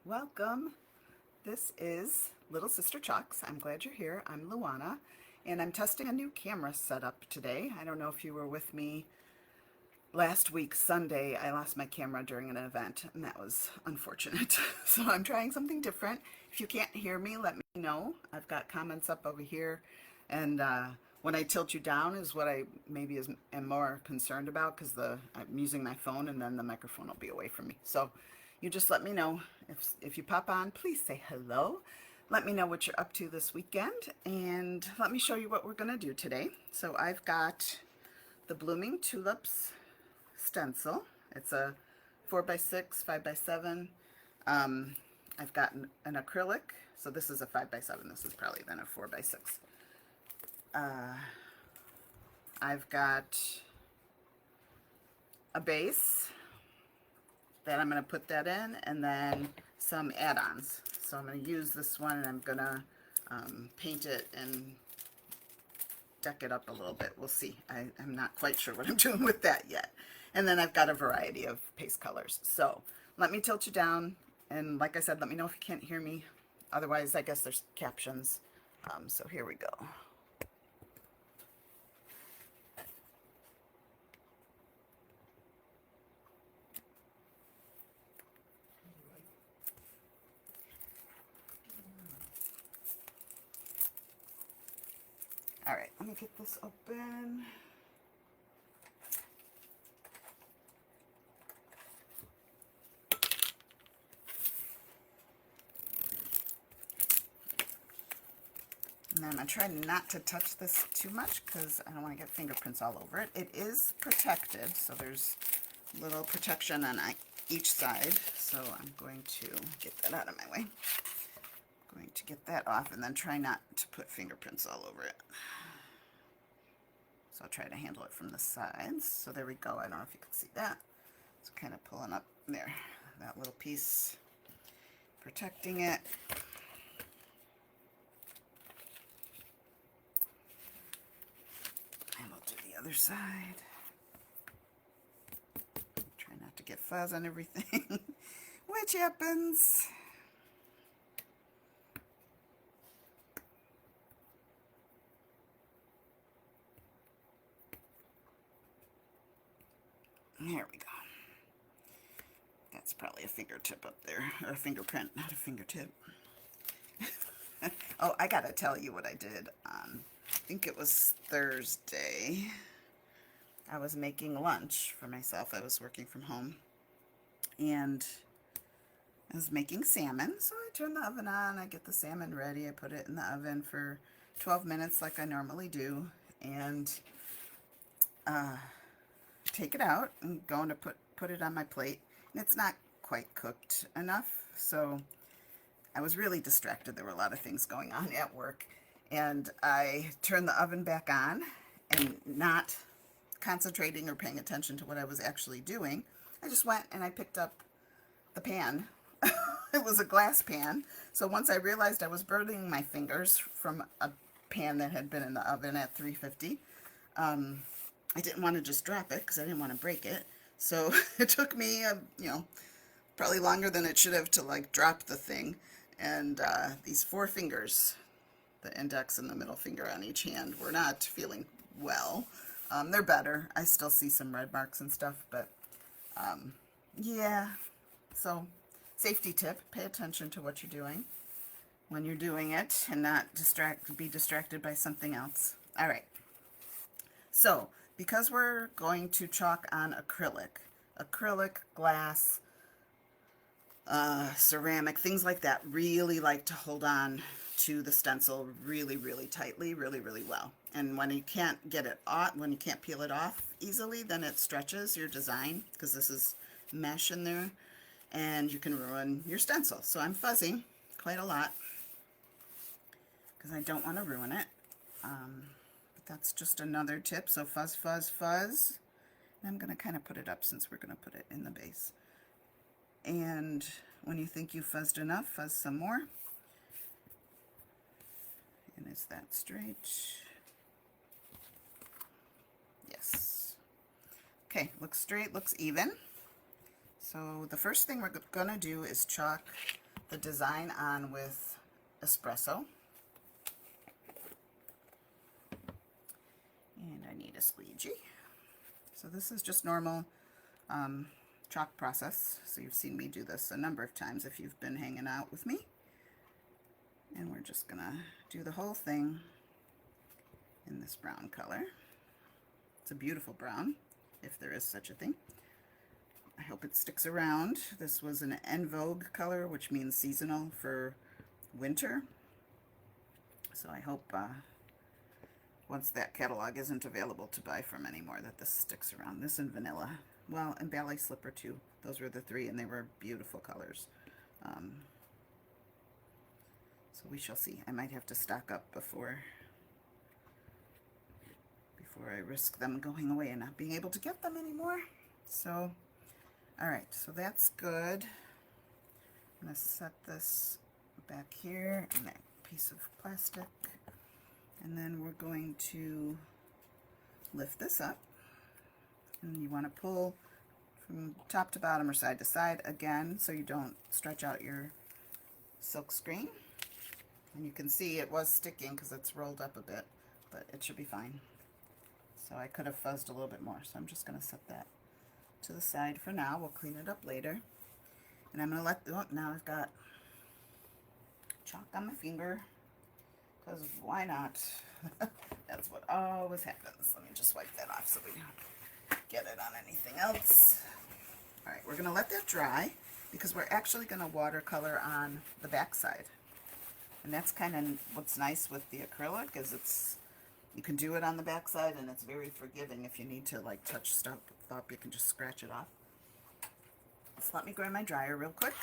welcome. This is Little Sister Chalks. I'm glad you're here. I'm Luana, and I'm testing a new camera setup today. I don't know if you were with me last week, Sunday. I lost my camera during an event, and that was unfortunate. So I'm trying something different. If you can't hear me, let me know. I've got comments up over here, and when I tilt you down is what I maybe am more concerned about because I'm using my phone, and then the microphone will be away from me. So you just let me know. If you pop on, please say hello. Let me know what you're up to this weekend, and let me show you what we're going to do today. So I've got the Blooming Tulips stencil. It's a 4x6, 5x7. I've got an acrylic. So this is a 5x7. This is probably then a 4x6. I've got a base that I'm going to put that in, and then some add-ons. So I'm going to use this one, and I'm going to paint it and deck it up a little bit. We'll see. I'm not quite sure what I'm doing with that yet. And then I've got a variety of paste colors. So let me tilt you down, and like I said, let me know if you can't hear me. Otherwise, I guess there's captions. So here we go. All right, let me get this open. And then I'm going to try not to touch this too much because I don't want to get fingerprints all over it. It is protected, so there's little protection on each side. So I'm going to get that out of my way. Going to get that off and then try not to put fingerprints all over it. So I'll try to handle it from the sides. So there we go. I don't know if you can see that. It's kind of pulling up there, that little piece, protecting it. And we'll do the other side. Try not to get fuzz on everything, which happens. There we go. That's probably a fingertip up there, or a fingerprint, not a fingertip. Oh, I gotta tell you what I did on, I think it was Thursday. I was making lunch for myself. I was working from home, and I was making salmon. So I turn the oven on, I get the salmon ready, I put it in the oven for 12 minutes like I normally do, and take it out and going to put it on my plate, and it's not quite cooked enough. So I was really distracted. There were a lot of things going on at work, and I turned the oven back on, and not concentrating or paying attention to what I was actually doing, I just went and I picked up the pan. It was a glass pan. So once I realized I was burning my fingers from a pan that had been in the oven at 350, I didn't want to just drop it because I didn't want to break it. So it took me, probably longer than it should have to like drop the thing. And these 4 fingers, the index and the middle finger on each hand, were not feeling well. They're better. I still see some red marks and stuff, but yeah. So safety tip, pay attention to what you're doing when you're doing it and not be distracted by something else. All right. So because we're going to chalk on acrylic, glass, ceramic, things like that really like to hold on to the stencil really, really tightly, really, really well. And when you can't get it off, when you can't peel it off easily, then it stretches your design because this is mesh in there, and you can ruin your stencil. So I'm fuzzing quite a lot because I don't want to ruin it. That's just another tip. So fuzz, fuzz, fuzz. And I'm going to kind of put it up since we're going to put it in the base. And when you think you've fuzzed enough, fuzz some more. And is that straight? Yes. Okay, looks straight, looks even. So the first thing we're going to do is chalk the design on with espresso. And I need a squeegee. So this is just normal chalk process. So you've seen me do this a number of times if you've been hanging out with me. And we're just gonna do the whole thing in this brown color. It's a beautiful brown, if there is such a thing. I hope it sticks around. This was an en vogue color, which means seasonal for winter. So I hope once that catalog isn't available to buy from anymore, that this sticks around. This and vanilla. Well, and ballet slipper too. Those were the three, and they were beautiful colors. So we shall see. I might have to stock up before I risk them going away and not being able to get them anymore. So, all right, so that's good. I'm gonna set this back here in that piece of plastic. And then we're going to lift this up. And you want to pull from top to bottom or side to side again so you don't stretch out your silk screen. And you can see it was sticking because it's rolled up a bit, but it should be fine. So I could have fuzzed a little bit more, so I'm just going to set that to the side for now. We'll clean it up later. And I'm going to let, oh, now I've got chalk on my finger, because why not? That's what always happens. Let me just wipe that off so we don't get it on anything else. All right, we're going to let that dry because we're actually going to watercolor on the back side. And that's kind of what's nice with the acrylic, is you can do it on the back side and it's very forgiving. If you need to like touch stuff up, you can just scratch it off. Just let me grab my dryer real quick.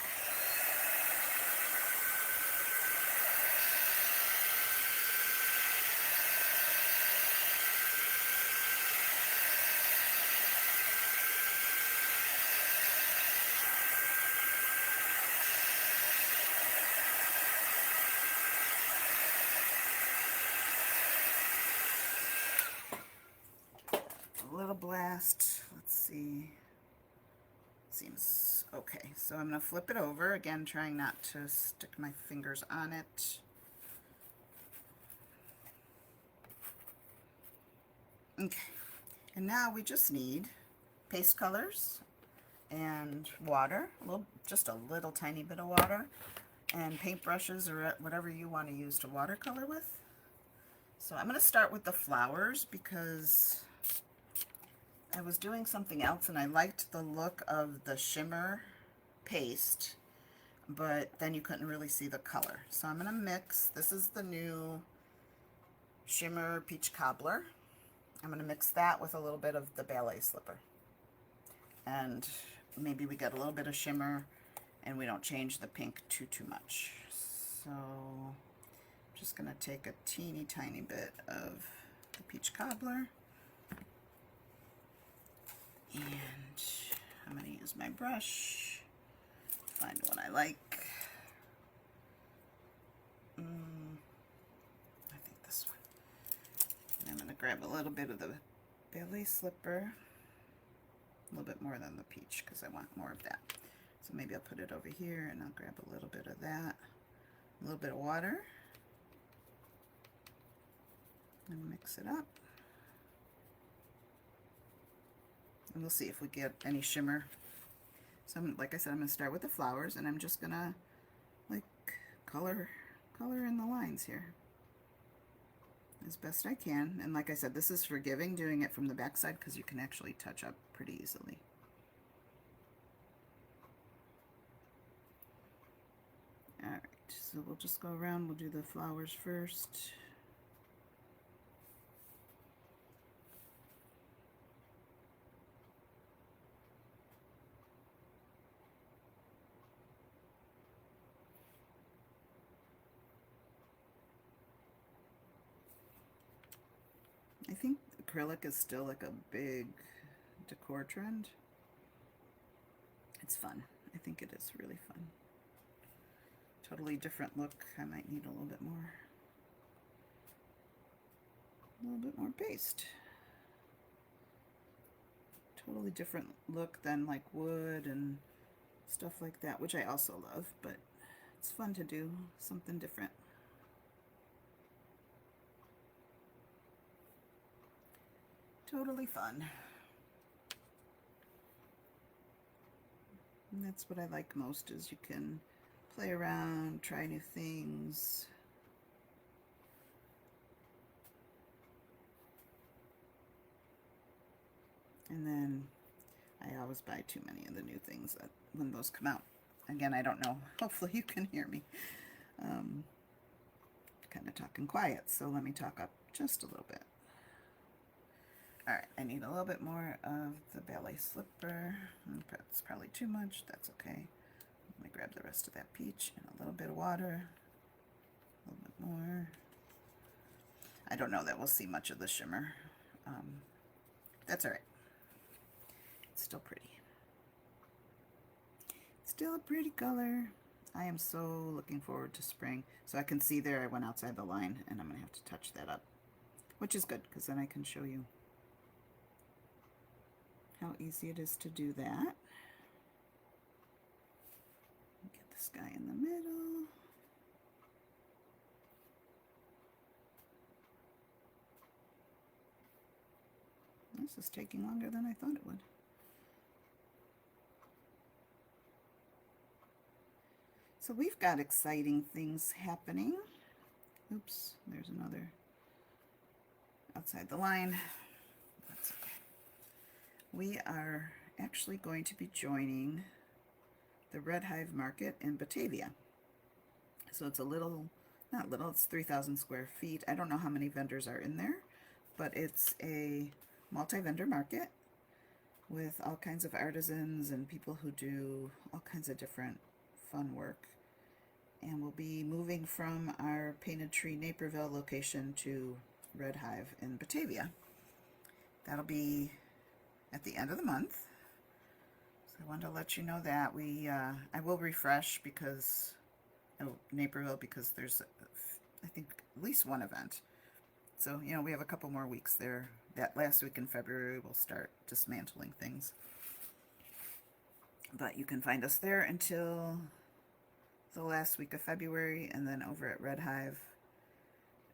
A little blast. Let's see. Seems okay. So I'm going to flip it over again, trying not to stick my fingers on it. Okay. And now we just need paste colors and water, just a little tiny bit of water, and paintbrushes or whatever you want to use to watercolor with. So I'm going to start with the flowers because I was doing something else and I liked the look of the shimmer paste, but then you couldn't really see the color. So I'm going to mix, this is the new shimmer peach cobbler. I'm going to mix that with a little bit of the ballet slipper. And maybe we get a little bit of shimmer and we don't change the pink too much. So I'm just going to take a teeny tiny bit of the peach cobbler. And I'm going to use my brush, find what I like. I think this one. And I'm going to grab a little bit of the ballet slipper, a little bit more than the peach because I want more of that. So maybe I'll put it over here and I'll grab a little bit of that, a little bit of water, and mix it up. And we'll see if we get any shimmer. So like I said, I'm going to start with the flowers, and I'm just going to like color in the lines here as best I can. And like I said, this is forgiving doing it from the back side because you can actually touch up pretty easily. Alright, so we'll just go around, we'll do the flowers first. I think acrylic is still like a big decor trend. It's fun. I think it is really fun. Totally different look. I might need a little bit more paste. Totally different look than like wood and stuff like that, which I also love, but It's fun to do something different. Totally fun. And that's what I like most, is you can play around, try new things. And then I always buy too many of the new things when those come out. Again, I don't know. Hopefully you can hear me. Kind of talking quiet, so let me talk up just a little bit. Alright, I need a little bit more of the ballet slipper. That's probably too much. That's okay. Let me grab the rest of that peach and a little bit of water. A little bit more. I don't know that we'll see much of the shimmer. That's alright. It's still pretty. Still a pretty color. I am so looking forward to spring. So I can see there I went outside the line, and I'm going to have to touch that up, which is good because then I can show you how easy it is to do that. Get this guy in the middle. This is taking longer than I thought it would. So we've got exciting things happening. Oops, there's another outside the line. That's okay. We are actually going to be joining the Red Hive Market in Batavia. So it's a little, not little, it's 3,000 square feet. I don't know how many vendors are in there, but it's a multi-vendor market with all kinds of artisans and people who do all kinds of different fun work. And we'll be moving from our Painted Tree Naperville location to Red Hive in Batavia. That'll be at the end of the month. So I wanted to let you know that I will refresh because Naperville, because there's I think at least one event. So you know, we have a couple more weeks there. That last week in February we'll start dismantling things. But you can find us there until the last week of February, and then over at Red Hive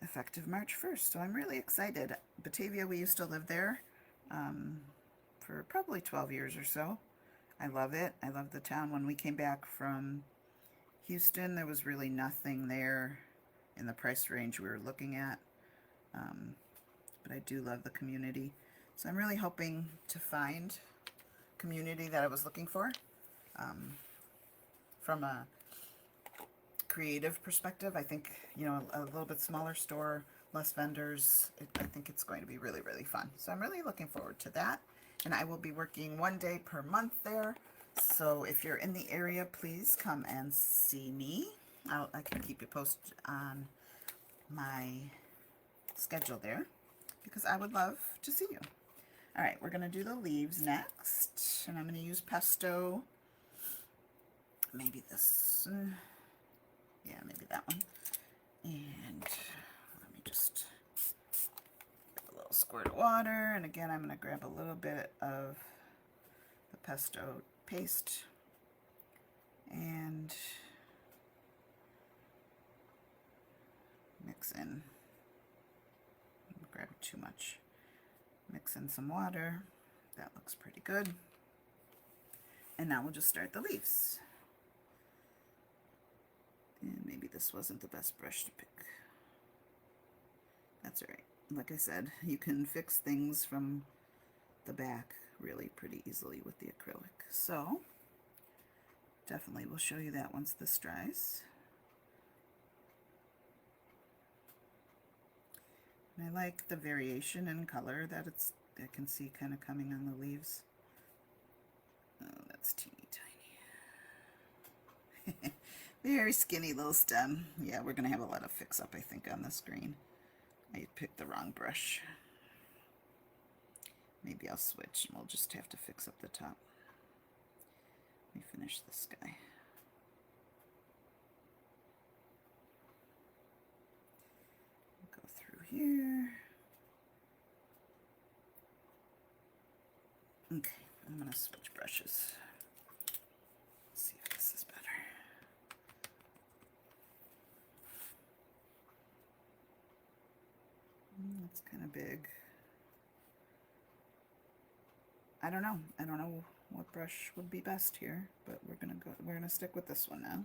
effective March 1st. So I'm really excited. Batavia, we used to live there for probably 12 years or so. I love it. I love the town. When we came back from Houston, there was really nothing there in the price range we were looking at. But I do love the community. So I'm really hoping to find community that I was looking for from a creative perspective. I think, you know, a little bit smaller store, less vendors. I think it's going to be really, really fun. So I'm really looking forward to that. And I will be working 1 day per month there. So if you're in the area, please come and see me. I can keep you posted on my schedule there because I would love to see you. All right, we're going to do the leaves next. And I'm going to use pesto. Maybe this. Yeah, maybe that one. And let me just get a little squirt of water. And again, I'm going to grab a little bit of the pesto paste and mix in. Grab too much. Mix in some water. That looks pretty good. And now we'll just start the leaves. And maybe this wasn't the best brush to pick. That's alright. Like I said, you can fix things from the back really pretty easily with the acrylic. So, definitely will show you that once this dries. And I like the variation in color that I can see kind of coming on the leaves. Oh, that's teeny tiny. Very skinny little stem. Yeah, we're going to have a lot of fix-up, I think, on this green. I picked the wrong brush. Maybe I'll switch and we'll just have to fix up the top. Let me finish this guy. Go through here. Okay, I'm going to switch brushes. See if this is better. kind of big. I don't know. I don't know what brush would be best here, but we're gonna stick with this one now.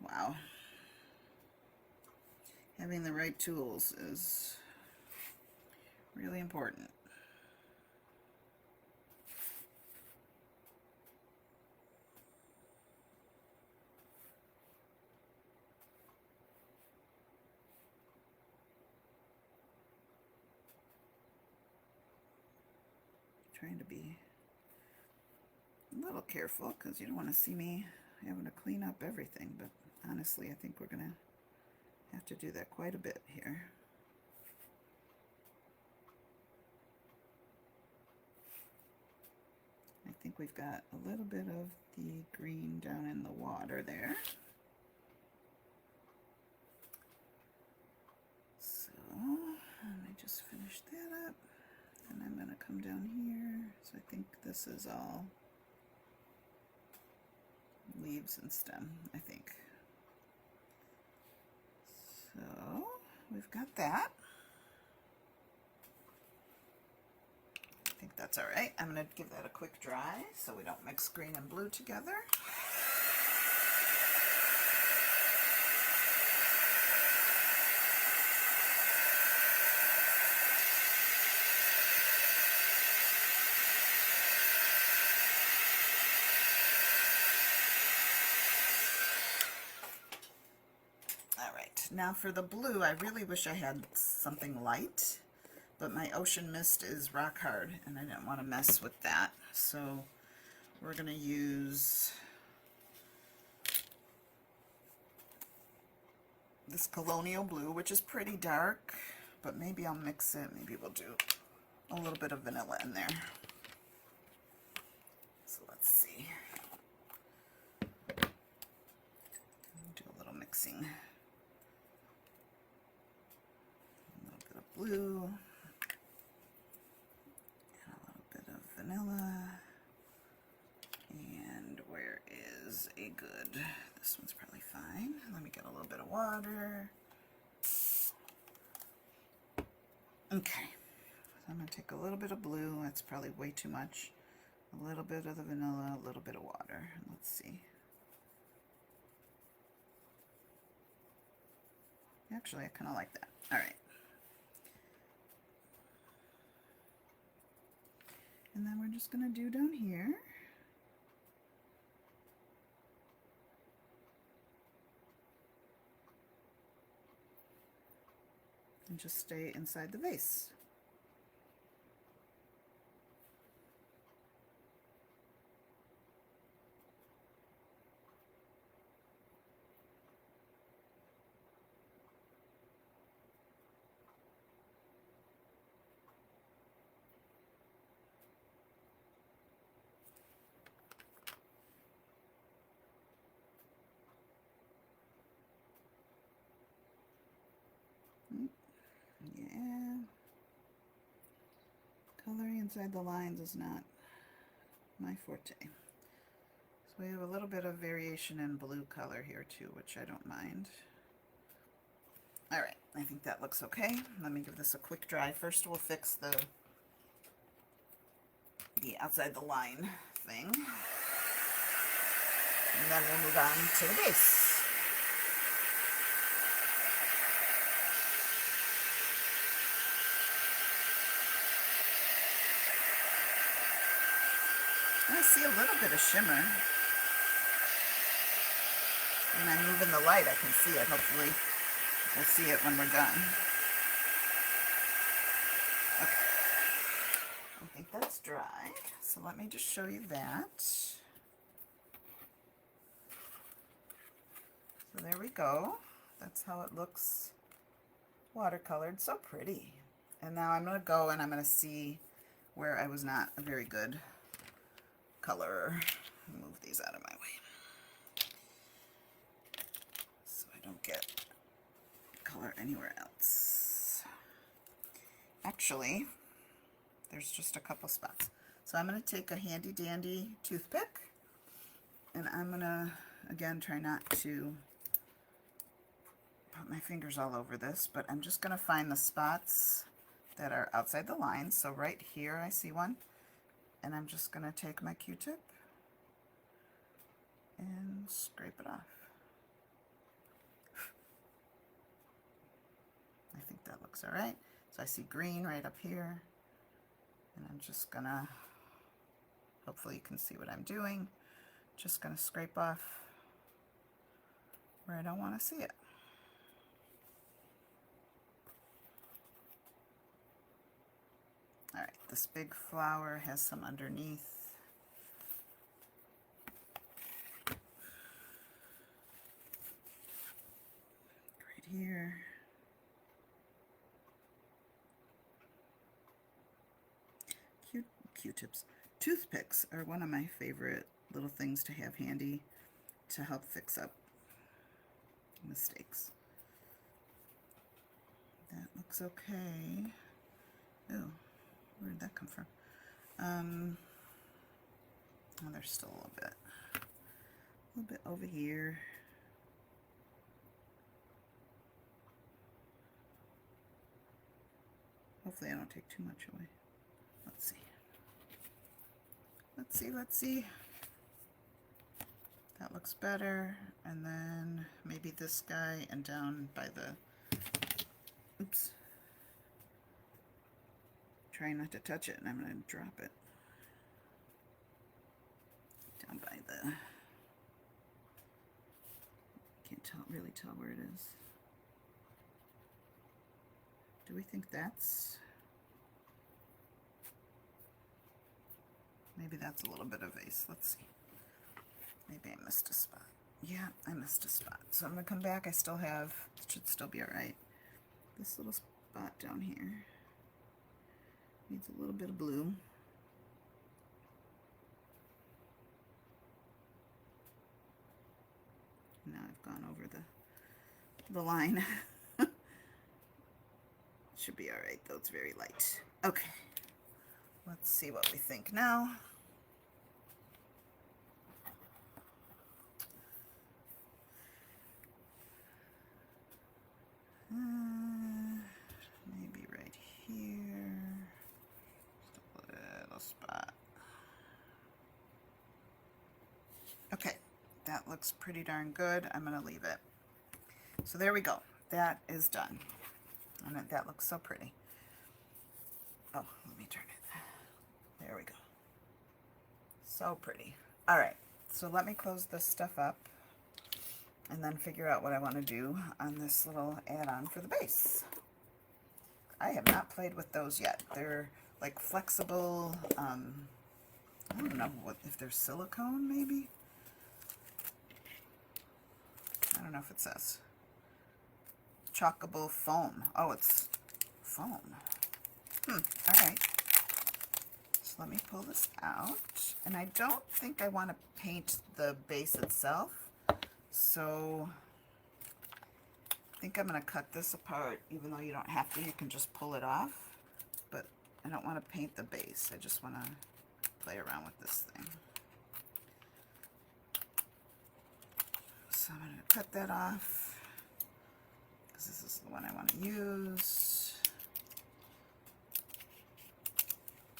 Wow. Having the right tools is really important. Trying to be a little careful because you don't want to see me having to clean up everything, but honestly I think we're gonna have to do that quite a bit here. I think we've got a little bit of the green down in the water there. So let me just finish that up. And I'm going to come down here. So I think this is all leaves and stem, I think. So we've got that. I think that's all right. I'm going to give that a quick dry so we don't mix green and blue together. Now for the blue, I really wish I had something light, but my ocean mist is rock hard and I didn't want to mess with that. So we're going to use this colonial blue, which is pretty dark, but maybe I'll mix it. Maybe we'll do a little bit of vanilla in there. So let's see. Do a little mixing. Blue, and a little bit of vanilla, and where is a good, this one's probably fine. Let me get a little bit of water. Okay, so I'm going to take a little bit of blue, that's probably way too much, a little bit of the vanilla, a little bit of water, let's see. Actually, I kind of like that. All right. And then we're just going to do down here. And just stay inside the vase. Yeah. Coloring inside the lines is not my forte. So we have a little bit of variation in blue color here too, which I don't mind. All right, I think that looks okay. Let me give this a quick dry. First we'll fix the outside the line thing. And then we'll move on to the base. I see a little bit of shimmer. When I move in the light, I can see it. Hopefully, we'll see it when we're done. Okay. I think that's dry. So let me just show you that. So there we go. That's how it looks watercolored. So pretty. And now I'm going to go and I'm going to see where I was not a very good colorer. Move these out of my way. So I I don't get color anywhere else. Actually, there's just a couple spots. So I'm going to take a handy dandy toothpick, and I'm going to, again, try not to put my fingers all over this, but I'm just going to find the spots that are outside the line. So right here I see one, and I'm just going to take my Q-tip and scrape it off. I think that looks all right. So I see green right up here, and I'm just going to, hopefully you can see what I'm doing, just going to scrape off where I don't want to see it. All right, this big flower has some underneath. Right here. Q-tips. Toothpicks are one of my favorite little things to have handy to help fix up mistakes. That looks okay. Oh, where did that come from? Oh, there's still a little bit over here. Hopefully I don't take too much away. Let's see. Let's see. That looks better. And then maybe this guy, and down by the, oops. Try not to touch it, and I'm going to drop it. Down by the, can't really tell where it is. Do we think that's, maybe that's a little bit of vase. Let's see. Maybe I missed a spot. Yeah, I missed a spot. So I'm going to come back. I still have, it should still be all right. This little spot down here needs a little bit of blue. Now I've gone over the line. Should be all right, though. It's very light. Okay. Let's see what we think now. Maybe right here. Just a little spot. Okay, that looks pretty darn good. I'm going to leave it. So there we go. That is done. And that looks so pretty. Oh, let me turn it. There we go. So pretty. All right, so let me close this stuff up and then figure out what I want to do on this little add-on for the base. I have not played with those yet. They're like flexible, I don't know what, if they're silicone maybe? I don't know if it says. Chalkable foam. Oh, it's foam. All right. So let me pull this out. And I don't think I want to paint the base itself. So I think I'm going to cut this apart, even though you don't have to. You can just pull it off. But I don't want to paint the base. I just want to play around with this thing. So I'm going to cut that off. This is the one I want to use.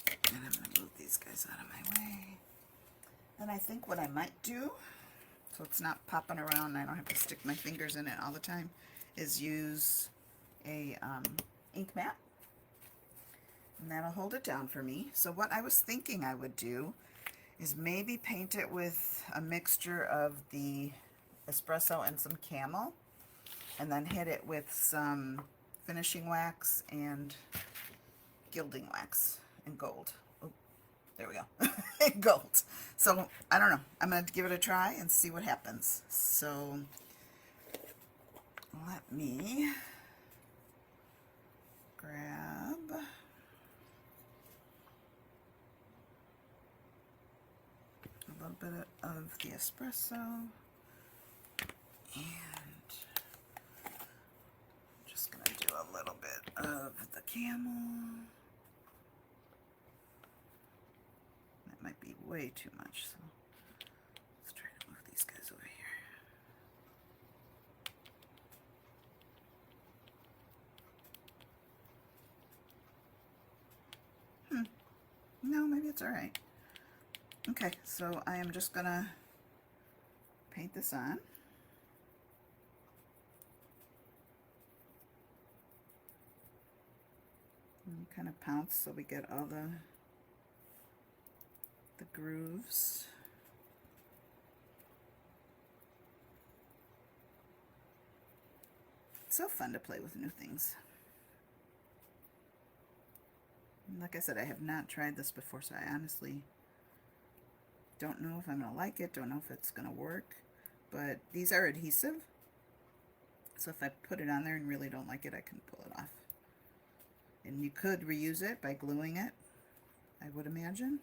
And I'm going to move these guys out of my way. And I think what I might do, so it's not popping around and I don't have to stick my fingers in it all the time, is use a ink mat. And that'll hold it down for me. So what I was thinking I would do is maybe paint it with a mixture of the espresso and some camel, and then hit it with some finishing wax and gilding wax and gold. Oh, there we go. Gold. So I don't know. I'm going to give it a try and see what happens. So let me grab a little bit of the espresso and camel. That might be way too much, so let's try to move these guys over here. No, maybe it's alright. Okay, so I am just gonna paint this on. And kind of pounce so we get all the grooves. It's so fun to play with new things. And like I said, I have not tried this before, so I honestly don't know if I'm going to like it, don't know if it's going to work, but these are adhesive, so if I put it on there and really don't like it, I can pull it off. And you could reuse it by gluing it, I would imagine.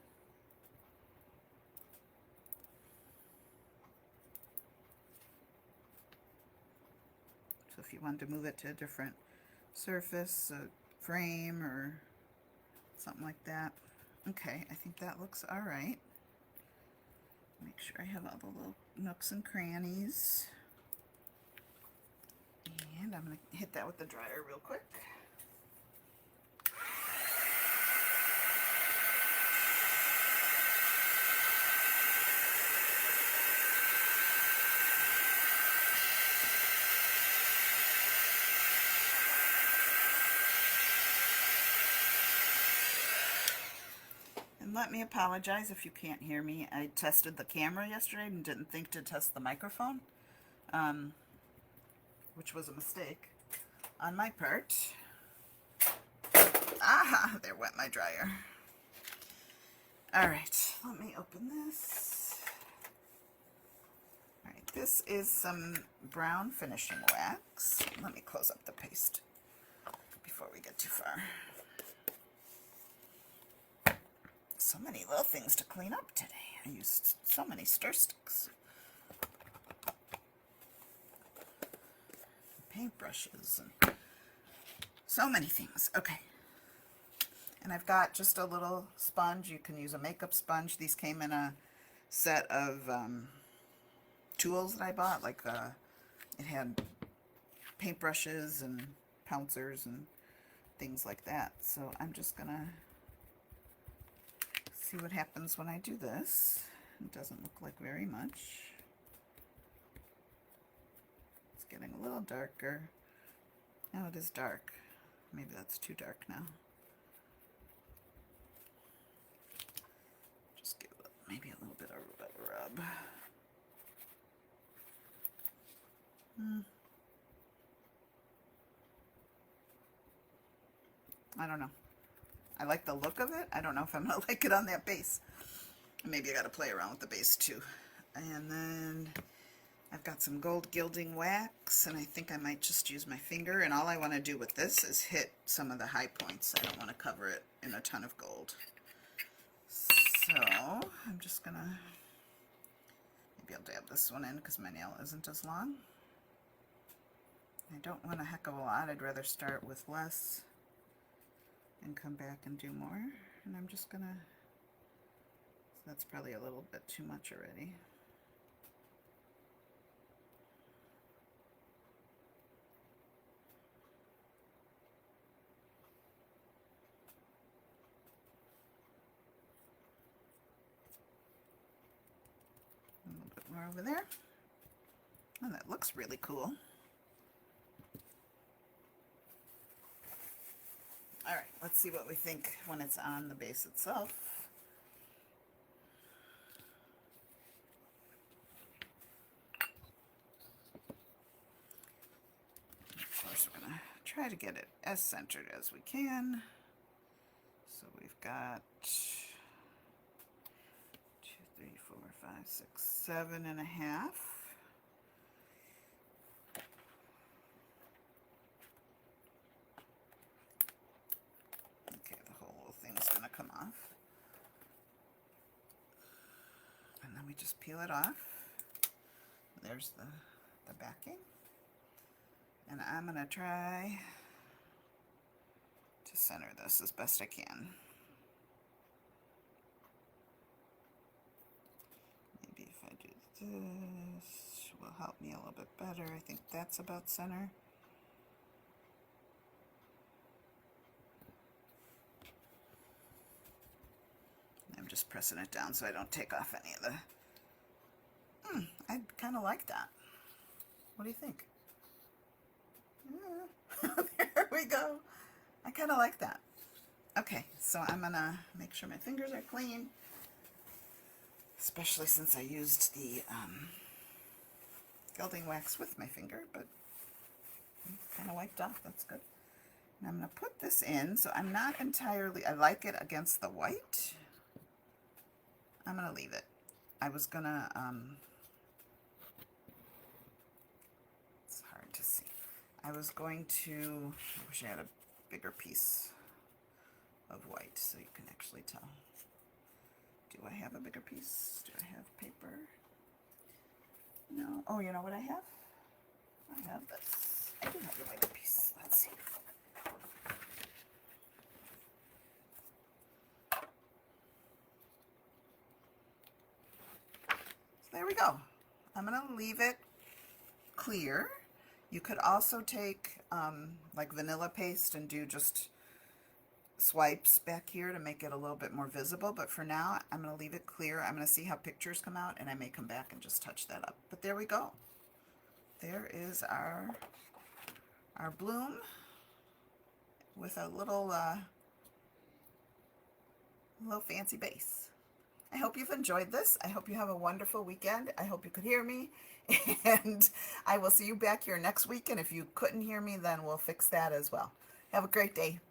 So if you wanted to move it to a different surface, a frame or something like that. Okay, I think that looks all right. Make sure I have all the little nooks and crannies. And I'm going to hit that with the dryer real quick. And let me apologize if you can't hear me. I tested the camera yesterday and didn't think to test the microphone, which was a mistake on my part. Aha, there went my dryer. All right, let me open this. All right, this is some brown finishing wax. Let me close up the paste before we get too far. So many little things to clean up today. I used so many stir sticks. Paintbrushes and so many things. Okay. And I've got just a little sponge. You can use a makeup sponge. These came in a set of tools that I bought. Like it had paintbrushes and pouncers and things like that. So I'm just gonna see what happens when I do this. It doesn't look like very much. It's getting a little darker. Oh, it is dark. Maybe that's too dark now. Just give it maybe a little bit of a rub. I don't know. I like the look of it. I don't know if I'm going to like it on that base. Maybe I got to play around with the base too. And then I've got some gold gilding wax, and I think I might just use my finger. And all I want to do with this is hit some of the high points. I don't want to cover it in a ton of gold. So I'm just going to, maybe I'll dab this one in because my nail isn't as long. I don't want a heck of a lot. I'd rather start with less and come back and do more. And I'm just gonna, so that's probably a little bit too much already. A little bit more over there. And that looks really cool. All right, let's see what we think when it's on the base itself. Of course, we're gonna try to get it as centered as we can. So we've got 2, 3, 4, 5, 6, 7.5. Gonna come off, and then we just peel it off. There's the backing, and I'm gonna try to center this as best I can. Maybe if I do this will help me a little bit better. I think that's about center. I'm just pressing it down so I don't take off any of the... I kind of like that. What do you think? There we go. I kind of like that. Okay, so I'm gonna make sure my fingers are clean, especially since I used the gilding wax with my finger, but kind of wiped off. That's good. And I'm gonna put this in, so I'm not entirely, I like it against the white. I'm gonna leave it. I was gonna, it's hard to see. I was going to, I wish I had a bigger piece of white so you can actually tell. Do I have a bigger piece? Do I have paper? No. Oh, you know what I have? I have this. I do have a bigger piece. Let's see. So there we go. I'm going to leave it clear. You could also take like vanilla paste and do just swipes back here to make it a little bit more visible, but for now I'm going to leave it clear. I'm going to see how pictures come out, and I may come back and just touch that up. But there we go. There is our bloom with a little fancy base. I hope you've enjoyed this. I hope you have a wonderful weekend. I hope you could hear me, and I will see you back here next week, and if you couldn't hear me, then we'll fix that as well. Have a great day.